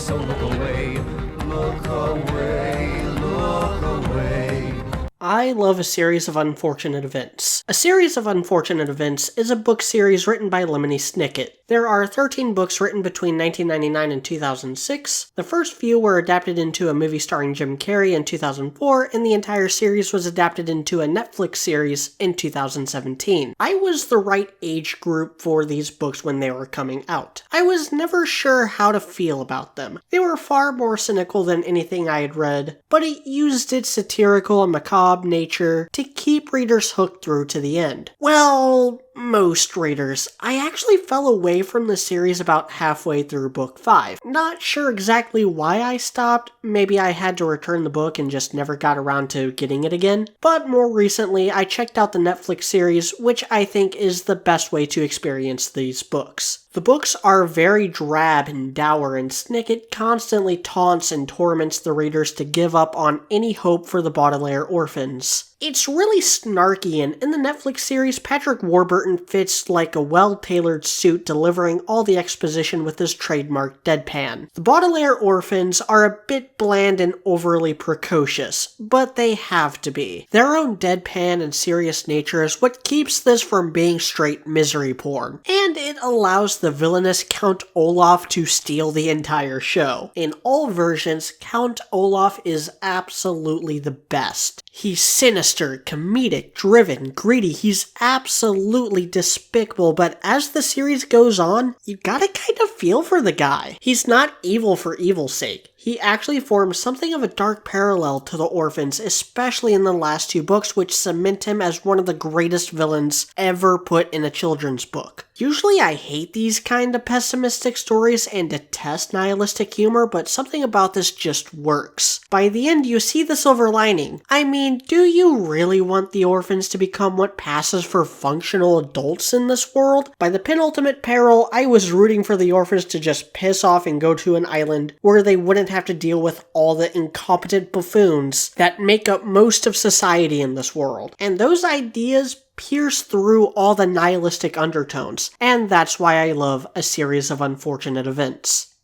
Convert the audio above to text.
so look away, look away, look away. I love A Series of Unfortunate Events. A Series of Unfortunate Events is a book series written by Lemony Snicket. There are 13 books written between 1999 and 2006. The first few were adapted into a movie starring Jim Carrey in 2004, and the entire series was adapted into a Netflix series in 2017. I was the right age group for these books when they were coming out. I was never sure how to feel about them. They were far more cynical than anything I had read, but it used its satirical and macabre nature to keep readers hooked through to the end. Well, most readers. I actually fell away from the series about halfway through book 5. Not sure exactly why I stopped. Maybe I had to return the book and just never got around to getting it again. But more recently, I checked out the Netflix series, which I think is the best way to experience these books. The books are very drab and dour, and Snicket constantly taunts and torments the readers to give up on any hope for the Baudelaire orphans. It's really snarky, and in the Netflix series, Patrick Warburton fits like a well-tailored suit, delivering all the exposition with his trademark deadpan. The Baudelaire orphans are a bit bland and overly precocious, but they have to be. Their own deadpan and serious nature is what keeps this from being straight misery porn, and it allows the villainous Count Olaf to steal the entire show. In all versions, Count Olaf is absolutely the best. He's sinister, comedic, driven, greedy. He's absolutely despicable, but as the series goes on, you gotta kind of feel for the guy. He's not evil for evil's sake. He actually forms something of a dark parallel to the orphans, especially in the last 2 books, which cement him as one of the greatest villains ever put in a children's book. Usually I hate these kind of pessimistic stories and detest nihilistic humor, but something about this just works. By the end, you see the silver lining. I mean, do you really want the orphans to become what passes for functional adults in this world? By the penultimate peril, I was rooting for the orphans to just piss off and go to an island where they wouldn't have to deal with all the incompetent buffoons that make up most of society in this world. And those ideas pierce through all the nihilistic undertones, and that's why I love A Series of Unfortunate Events.